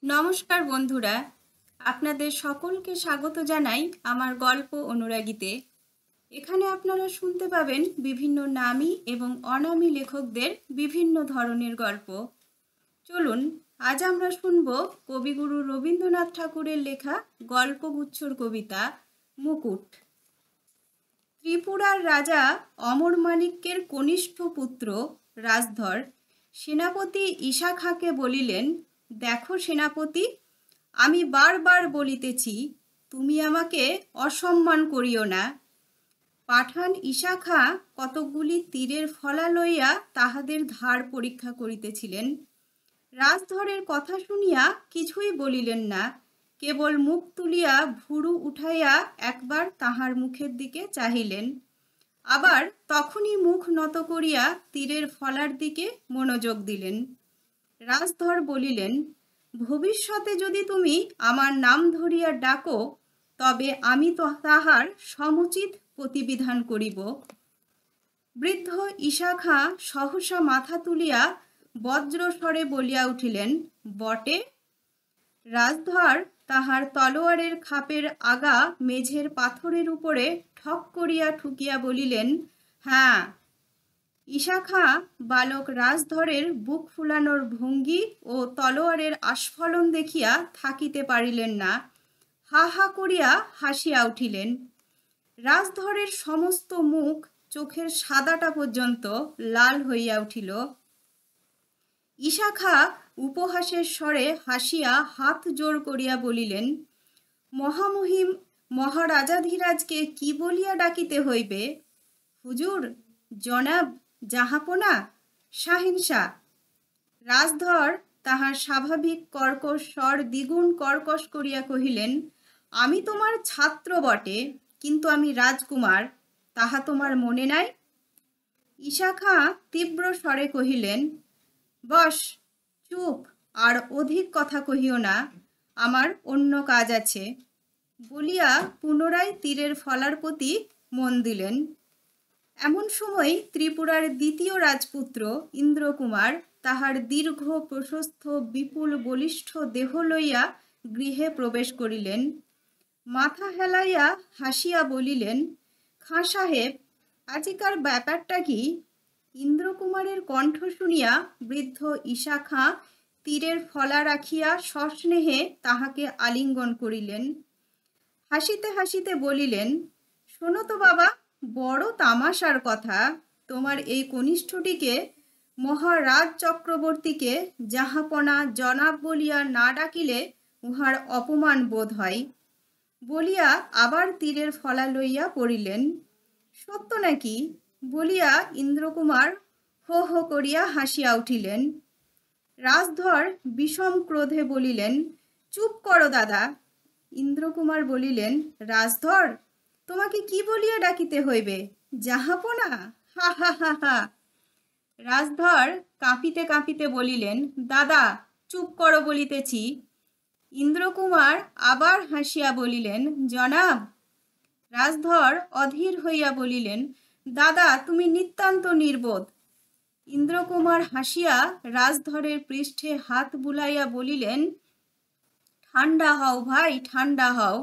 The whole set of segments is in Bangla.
নমস্কার বন্ধুরা, আপনাদের সকলকে স্বাগত জানাই আমার গল্প অনুরাগীতে। এখানে আপনারা শুনতে পাবেন বিভিন্ন নামী এবং অনামী লেখকদের বিভিন্ন ধরনের গল্প। চলুন আজ আমরা শুনব কবিগুরু রবীন্দ্রনাথ ঠাকুরের লেখা গল্পগুচ্ছর কবিতা মুকুট। ত্রিপুরার রাজা অমর মাণিক্যের কনিষ্ঠ পুত্র রাজধর সেনাপতি ঈশা খাঁকে বলিলেন, দেখো সেনাপতি, আমি বারবার বলিতেছি, তুমি আমাকে অসম্মান করিও না। পাঠান ঈশা খাঁ কতকগুলি তীরের ফলা লইয়া তাহাদের ধার পরীক্ষা করিতেছিলেন। রাজধরের কথা শুনিয়া কিছুই বলিলেন না, কেবল মুখ তুলিয়া ভুরু উঠাইয়া একবার তাহার মুখের দিকে চাহিলেন, আবার তখনই মুখ নত করিয়া তীরের ফলার দিকে মনোযোগ দিলেন। রাজধর বলিলেন, ভবিষ্যতে যদি তুমি আমার নাম ধরিয়া ডাকো, তবে আমি তো তাহার সমুচিত প্রতিবিধান করিব। বৃদ্ধ ঈশা খাঁ সহসা মাথা তুলিয়া বজ্রস্বরে বলিয়া উঠিলেন, বটে। রাজধর তাহার তলোয়ারের খাপের আগা মেঝের পাথরের উপরে ঠক করিয়া ঠুকিয়া বলিলেন, হ্যাঁ। ঈশা খাঁ বালক রাজধরের বুক ফুলানোর ভঙ্গি ও তলোয়ারের আস্ফলন দেখিয়া থাকিতে পারিলেন না, হা হা করিয়া হাসিয়া উঠিলেন। রাজধরের সমস্ত মুখ, চোখের সাদাটা পর্যন্ত লাল হইয়া উঠিল। ঈশা খাঁ উপহাসের স্বরে হাসিয়া হাত জোড় করিয়া বলিলেন, মহামহিম মহারাজাধিরাজকে কি বলিয়া ডাকিতে হইবে? হুজুর, জনাব, জাহাপনা, শাহিনশা। রাজধর তাহার স্বাভাবিক কর্কশ স্বর দ্বিগুণ কর্কশ করিয়া কহিলেন, আমি তোমার ছাত্র বটে, কিন্তু আমি রাজকুমার, তাহা তোমার মনে নাই? ঈশা খাঁ তীব্র স্বরে কহিলেন, বস, চুপ, আর অধিক কথা কহিও না, আমার অন্য কাজ আছে, বলিয়া পুনরায় তীরের ফলার প্রতি মন দিলেন। এমন সময় ত্রিপুরার দ্বিতীয় রাজপুত্র ইন্দ্রকুমার তাহার দীর্ঘ প্রশস্ত বিপুল বলিষ্ঠ দেহ লইয়া গৃহে প্রবেশ করিলেন। মাথা হেলাইয়া হাসিয়া বলিলেন, খাঁ সাহেব, আজিকার ব্যাপারটা কি? ইন্দ্রকুমারের কণ্ঠ শুনিয়া বৃদ্ধ ঈশা খাঁ তীরের ফলা রাখিয়া সস্নেহে তাহাকে আলিঙ্গন করিলেন। হাসিতে হাসিতে বলিলেন, শোনো তো বাবা, বড় তামাশার কথা, তোমার এই কনিষ্ঠটিকে, মহারাজ চক্রবর্তীকে জাহাপনা জনাব বলিয়া না ডাকিলে উহার অপমান বোধ হয়, বলিয়া আবার তীরের ফলা লইয়া পড়িলেন। সত্য নাকি? বলিয়া ইন্দ্রকুমার হো হো করিয়া হাসিয়া উঠিলেন। রাজধর বিষম ক্রোধে বলিলেন, চুপ করো দাদা। ইন্দ্রকুমার বলিলেন, রাজধর, তোমাকে কি বলিয়া ডাকিতে হইবে? জাহাপনা? হা হা হা হা। রাজধর কাঁপিতে কাঁপিতে বলিলেন, দাদা, চুপ করো বলিতেছি। ইন্দ্রকুমার আবার হাসিয়া বলিলেন, জনাব। রাজধর অধীর হইয়া বলিলেন, দাদা, তুমি নিতান্ত নির্বোধ। ইন্দ্রকুমার হাসিয়া রাজধরের পৃষ্ঠে হাত বুলাইয়া বলিলেন, ঠান্ডা হও ভাই, ঠান্ডা হও,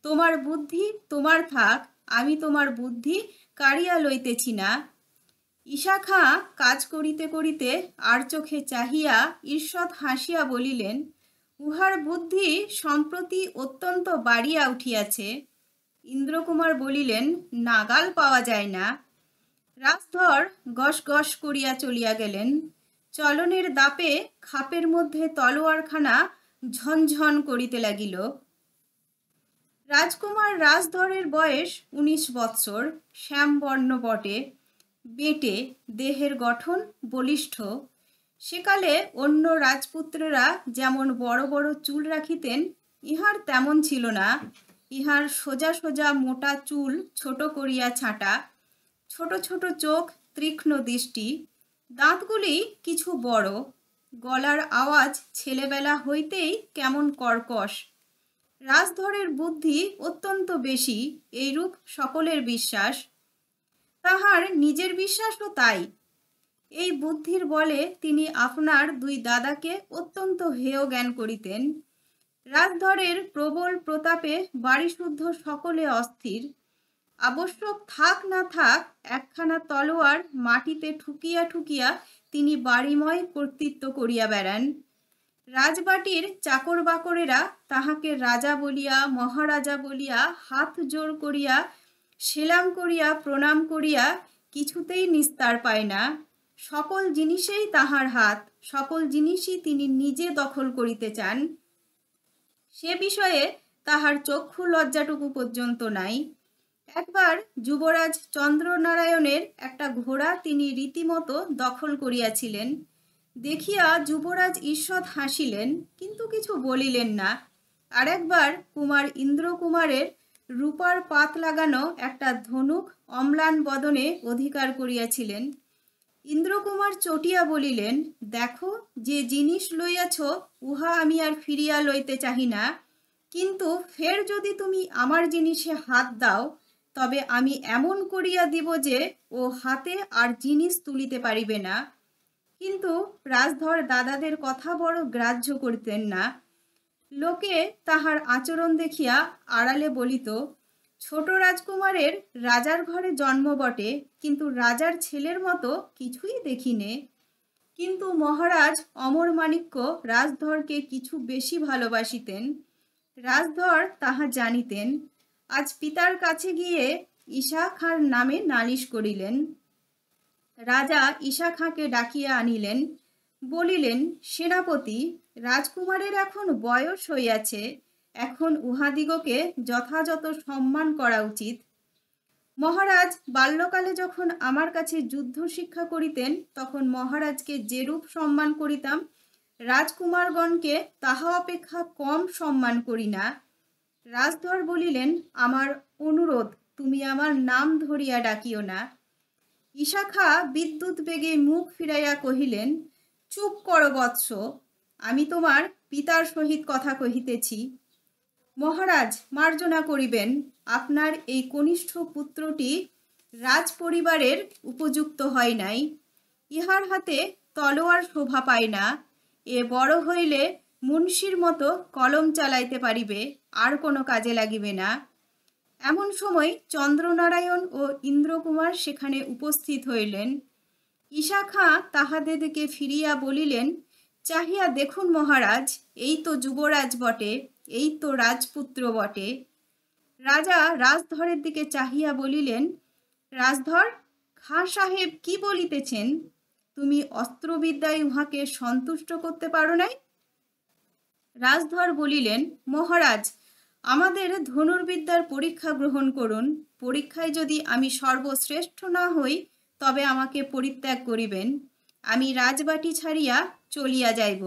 তোমার বুদ্ধি তোমার থাক, আমি তোমার বুদ্ধি কাড়িয়া লইতেছি না। ঈশা খাঁ কাজ করিতে করিতে আর চোখে চাহিয়া ঈষৎ হাসিয়া বলিলেন, উহার বুদ্ধি সম্প্রতি অত্যন্ত বাড়িয়া উঠিয়াছে। ইন্দ্রকুমার বলিলেন, নাগাল পাওয়া যায় না। রাজধর গস গস করিয়া চলিয়া গেলেন। চলনের দাপে খাপের মধ্যে তলোয়ারখানা ঝনঝন করিতে লাগিল। রাজকুমার রাজধরের বয়স 19 বৎসর, শ্যামবর্ণ বটে, বেঁটে, দেহের গঠন বলিষ্ঠ। সেকালে অন্য রাজপুত্ররা যেমন বড় বড় চুল রাখিতেন, ইহার তেমন ছিল না। ইহার সোজা সোজা মোটা চুল ছোট করিয়া ছাঁটা, ছোট ছোট চোখ, তীক্ষ্ণ দৃষ্টি, দাঁতগুলি কিছু বড়, গলার আওয়াজ ছেলেবেলা হইতেই কেমন কর্কশ। রাজধরের বুদ্ধি অত্যন্ত বেশি, এইরূপ সকলের বিশ্বাস। তাহার নিজের বিশ্বাসও তাই। এই বুদ্ধির বলে তিনি আপনার দুই দাদাকে অত্যন্ত হেয় জ্ঞান করিতেন। রাজধরের প্রবল প্রতাপে বাড়িশুদ্ধ সকলে অস্থির। আবশ্যক থাক না থাক একখানা তলোয়ার মাটিতে ঠুকিয়া ঠুকিয়া তিনি বাড়িময় কর্তৃত্ব করিয়া বেড়ান। রাজবাটির চাকর বাকরেরা তাহাকে রাজা বলিয়া মহারাজা বলিয়া হাত জোর করিয়া সেলাম করিয়া প্রণাম করিয়া কিছুতেই নিস্তার পায় না। সকল জিনিসেই তাহার হাত, সকল জিনিসই তিনি নিজে দখল করিতে চান। সে বিষয়ে তাহার চক্ষু লজ্জাটুকু পর্যন্ত নাই। একবার যুবরাজ চন্দ্রনারায়ণের একটা ঘোড়া তিনি রীতিমতো দখল করিয়াছিলেন। দেখিয়া যুবরাজ ঈষৎ হাসিলেন, কিন্তু কিছু বলিলেন না। আর একবার কুমার ইন্দ্রকুমারের রূপার পাত লাগানো একটা ধনুক অম্লান বদনে অধিকার করিয়াছিলেন। ইন্দ্রকুমার চটিয়া বলিলেন, দেখো, যে জিনিস লইয়াছ উহা আমি আর ফিরিয়া লইতে চাহি না, কিন্তু ফের যদি তুমি আমার জিনিসে হাত দাও তবে আমি এমন করিয়া দিব যে ও হাতে আর জিনিস তুলিতে পারিবে না। কিন্তু রাজধর দাদাদের কথা বড় গ্রাহ্য করিতেন না। লোকে তাহার আচরণ দেখিয়া আড়ালে বলিত, ছোট রাজকুমারের রাজার ঘরে জন্ম বটে, কিন্তু রাজার ছেলের মতো কিছুই দেখিনে। কিন্তু মহারাজ অমরমাণিক্য রাজধরকে কিছু বেশি ভালোবাসিতেন। রাজধর তাহা জানিতেন। আজ পিতার কাছে গিয়ে ঈশা খাঁর নামে নালিশ করিলেন। রাজা ঈশা খাঁকে ডাকিয়া আনিলেন। বলিলেন, সেনাপতি, রাজকুমারের এখন বয়স হইয়াছে, এখন উহাদিগকে যথাযথ সম্মান করা উচিত। মহারাজ বাল্যকালে যখন আমার কাছে যুদ্ধ শিক্ষা করিতেন তখন মহারাজকে যেরূপ সম্মান করিতাম, রাজকুমারগণকে তাহা অপেক্ষা কম সম্মান করি না। রাজধর বলিলেন, আমার অনুরোধ, তুমি আমার নাম ধরিয়া ডাকিও না। ঈশা খাঁ বিদ্যুৎ বেগে মুখ ফিরাইয়া কহিলেন, চুপ করো বৎস, আমি তোমার পিতার সহিত কথা কহিতেছি। মহারাজ মার্জনা করিবেন, আপনার এই কনিষ্ঠ পুত্রটি রাজ পরিবারের উপযুক্ত হয় নাই। ইহার হাতে তলোয়ার শোভা পায় না। এ বড় হইলে মুন্সির মতো কলম চালাইতে পারিবে, আর কোনো কাজে লাগিবে না। এমন সময় চন্দ্রনারায়ণ ও ইন্দ্রকুমার সেখানে উপস্থিত হইলেন। ঈশা খাঁ তাহাদের দিকে ফিরিয়া বলিলেন, চাহিয়া দেখুন মহারাজ, এই তো যুবরাজ বটে, এই তো রাজপুত্র বটে। রাজা রাজধরের দিকে চাহিয়া বলিলেন, রাজধর, খাঁ সাহেব কি বলিতেছেন? তুমি অস্ত্রবিদ্যায় উহাকে সন্তুষ্ট করতে পারো নাই? রাজধর বলিলেন, মহারাজ, আমাদের ধনুর্বিদ্যার পরীক্ষা গ্রহণ করুন। পরীক্ষায় যদি আমি সর্বশ্রেষ্ঠ না হই তবে আমাকে পরিত্যাগ করিবেন। আমি রাজবাটি ছাড়িয়া চলিয়া যাইব।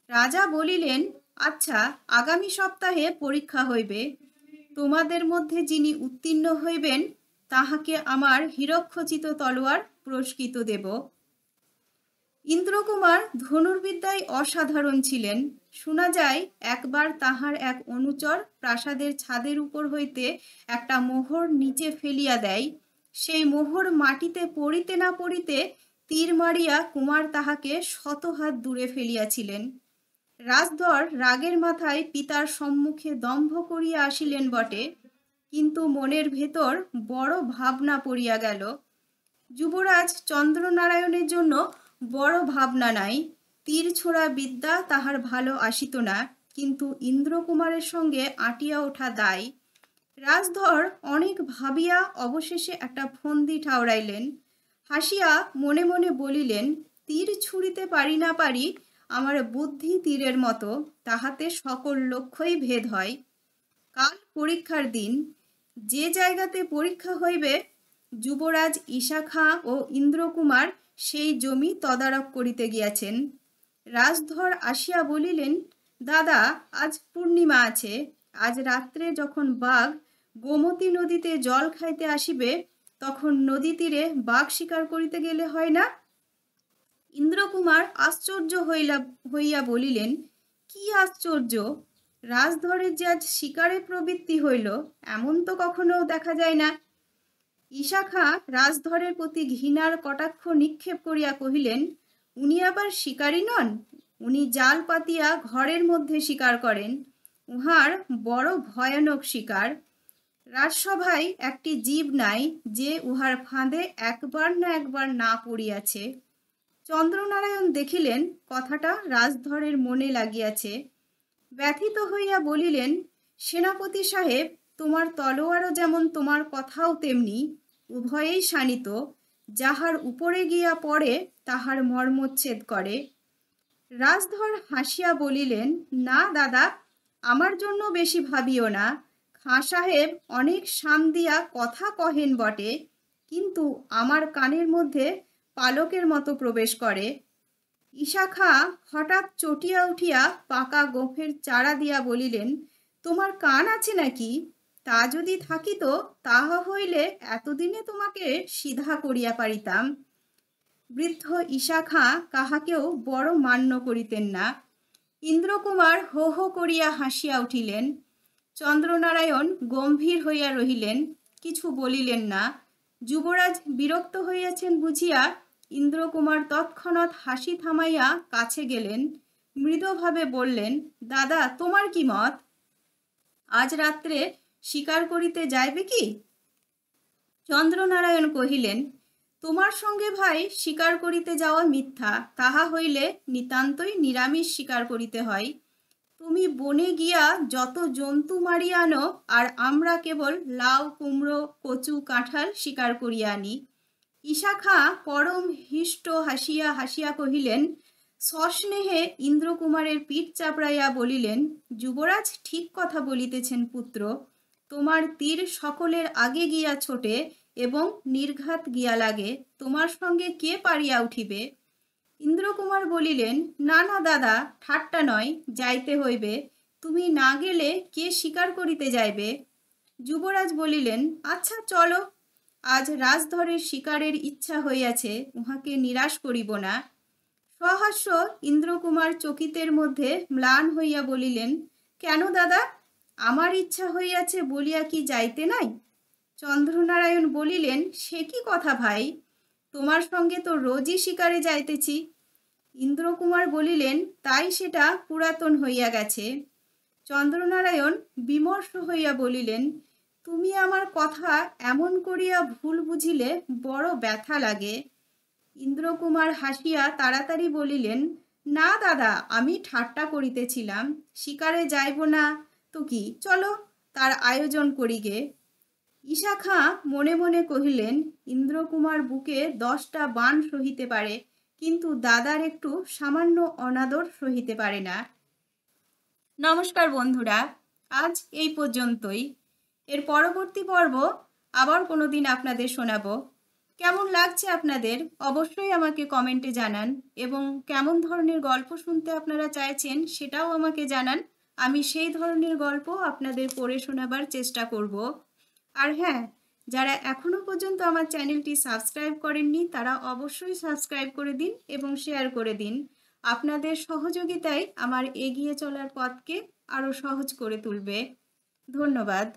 রাজা বলিলেন, আচ্ছা, আগামী সপ্তাহে পরীক্ষা হইবে। তোমাদের মধ্যে যিনি উত্তীর্ণ হইবেন তাহাকে আমার হীরকখচিত তলোয়ার পুরস্কৃত দেব। ইন্দ্রকুমার ধনুর্বিদ্যায় অসাধারণ ছিলেন। শোনা যায় একবার তাহার এক অনুচর প্রাসাদের ছাদের উপর হইতে একটা মোহর নিচে ফেলিয়া দেয়। সেই মোহর মাটিতে পড়িতে না পড়িতে তীর মারিয়া কুমার তাহাকে শত হাত দূরে ফেলিয়াছিলেন। রাজধর রাগের মাথায় পিতার সম্মুখে দম্ভ করিয়া আসিলেন বটে, কিন্তু মনের ভেতর বড় ভাবনা পড়িয়া গেল। যুবরাজ চন্দ্রনারায়ণের জন্য বড় ভাবনা নাই। তীর ছোড়া বিদ্যা তাহার ভালো আসিত না, কিন্তু ইন্দ্রকুমারের সঙ্গে আঁটিয়া ওঠা দায়। রাজধর অনেক ভাবিয়া অবশেষে একটা ফন্দি ঠাউরাইলেন। হাসিয়া মনে মনে বলিলেন, তীর ছুঁড়িতে পারি না পারি, আমার বুদ্ধি তীরের মতো, তাহাতে সকল লক্ষ্যই ভেদ হয়। কাল পরীক্ষার দিন। যে জায়গাতে পরীক্ষা হইবে যুবরাজ ঈশা খাঁ ও ইন্দ্রকুমার সেই জমি তদারক করিতে গিয়াছেন। রাজধর আসিয়া বলিলেন, দাদা, আজ পূর্ণিমা আছে। আজ রাত্রে যখন বাঘ গোমতী নদীতে জল খাইতে আসিবে তখন নদী তীরে বাঘ শিকার করিতে গেলে হয় না? ইন্দ্রকুমার আশ্চর্য হইয়া বলিলেন, কি আশ্চর্য? রাজধরের যে আজ শিকারে প্রবৃত্তি হইল এমন তো কখনো দেখা যায় না। ইশাখা রাজধরের প্রতি ঘৃণার কটাক্ষ নিক্ষেপ করিয়া কহিলেন, উনি আবার শিকারী নন, উনি জাল পাতিয়া ঘরের মধ্যে শিকার করেন। উহার বড় ভয়ানক শিকার। রাজসভায় একটি জীব নাই যে উহার ফাঁদে একবার না একবার না পড়িয়াছে। চন্দ্রনারায়ণ দেখিলেন কথাটা রাজধরের মনে লাগিয়াছে। ব্যথিত হইয়া বলিলেন, সেনাপতি সাহেব, তোমার তলোয়ারও যেমন তোমার কথাও তেমনি, উভয়েই শানিত। যাহার উপরে গিয়া পড়ে তাহার মর্মচ্ছেদ করে। রাজধর হাসিয়া বলিলেন, না দাদা, আমার জন্য বেশি ভাবিও না। খাঁ সাহেব অনেক সাম দিয়া কথা কহেন বটে, কিন্তু আমার কানের মধ্যে পালকের মতো প্রবেশ করে। ইশাখা হঠাৎ চটিয়া উঠিয়া পাকা গোঁফের চারা দিয়া বলিলেন, তোমার কান আছে নাকি? তা যদি থাকিত তাহা হইলে এতদিনে তোমাকে সিধা করিয়া পারিতাম। বৃদ্ধ ইশাখা কাহাকেও বড় মান্য করিতেন না। ইন্দ্রকুমার হো হো করিয়া হাসিয়া উঠিলেন। চন্দ্রনারায়ণ গম্ভীর হইয়া রহিলেন, কিছু বলিলেন না। যুবরাজ বিরক্ত হইয়াছেন বুঝিয়া ইন্দ্রকুমার তৎক্ষণাৎ হাসি থামাইয়া কাছে গেলেন। মৃদুভাবে বললেন, দাদা, তোমার কি মত? আজ রাত্রে শিকার করিতে যাইবে কি? চন্দ্রনারায়ণ কহিলেন, তোমার সঙ্গে ভাই শিকার করিতে যাওয়া মিথ্যা, তাহা হইলে নিতান্তই নিরামিষ শিকার করিতে হয়। তুমি বনে গিয়া যত জন্তু মারিয়া আনো, আর আমরা কেবল লাউ, কুমড়ো, কচু, কাঁঠাল শিকার করিয়া আনি। ইশাখা পরম হিষ্ট হাসিয়া হাসিয়া কহিলেন। সস্নেহে ইন্দ্রকুমারের পিঠ চাপড়াইয়া বলিলেন, যুবরাজ ঠিক কথা বলিতেছেন পুত্র। তোমার তীর সকলের আগে গিয়া ছোটে এবং নির্ঘাত গিয়া লাগে, তোমার সঙ্গে কে পারিয়া উঠিবে? ইন্দ্রকুমার বলিলেন, না না দাদা, ঠাট্টা নয়, যাইতে হইবে। তুমি না গেলে কে শিকার করিতে যাইবে? যুবরাজ বলিলেন, আচ্ছা চলো। আজ রাজধরের শিকারের ইচ্ছা হইয়াছে, উহাকে নিরাশ করিব না। সহাস্য ইন্দ্রকুমার চকিতের মধ্যে ম্লান হইয়া বলিলেন, কেন দাদা, আমার ইচ্ছা হইয়াছে বলিয়া কি যাইতে নাই? চন্দ্রনারায়ণ বলিলেন, সে কি কথা ভাই, তোমার সঙ্গে তো রোজই শিকারে যাইতেছি। ইন্দ্রকুমার বলিলেন, তাই সেটা পুরাতন হইয়া গেছে। চন্দ্রনারায়ণ বিমর্ষ হইয়া বলিলেন, তুমি আমার কথা এমন করিয়া ভুল বুঝিলে বড় ব্যথা লাগে। ইন্দ্রকুমার হাসিয়া তাড়াতাড়ি বলিলেন, না দাদা, আমি ঠাট্টা করিতেছিলাম। শিকারে যাইব না তো কি, চলো তার আয়োজন করিগে। ইশাখা মনে মনে কহিলেন, ইন্দ্রকুমার বুকে 10টা বাণ সহিতে পারে, কিন্তু দাদার একটু সামান্য অনাদর সহিতে পারে না। নমস্কার বন্ধুরা, আজ এই পর্যন্তই। এর পরবর্তী পর্ব আবার কোনো দিন আপনাদের শোনাবো। কেমন লাগছে আপনাদের অবশ্যই আমাকে কমেন্টে জানান, এবং কেমন ধরনের গল্প শুনতে আপনারা চাইছেন সেটাও আমাকে জানান। আমি সেই ধরনের গল্প আপনাদের পড়ে শোনাবার চেষ্টা করব। আর হ্যাঁ, যারা এখনও পর্যন্ত আমার চ্যানেলটি সাবস্ক্রাইব করেননি তারা অবশ্যই সাবস্ক্রাইব করে দিন এবং শেয়ার করে দিন। আপনাদের সহযোগিতায় আমার এগিয়ে চলার পথকে আরও সহজ করে তুলবে। ধন্যবাদ।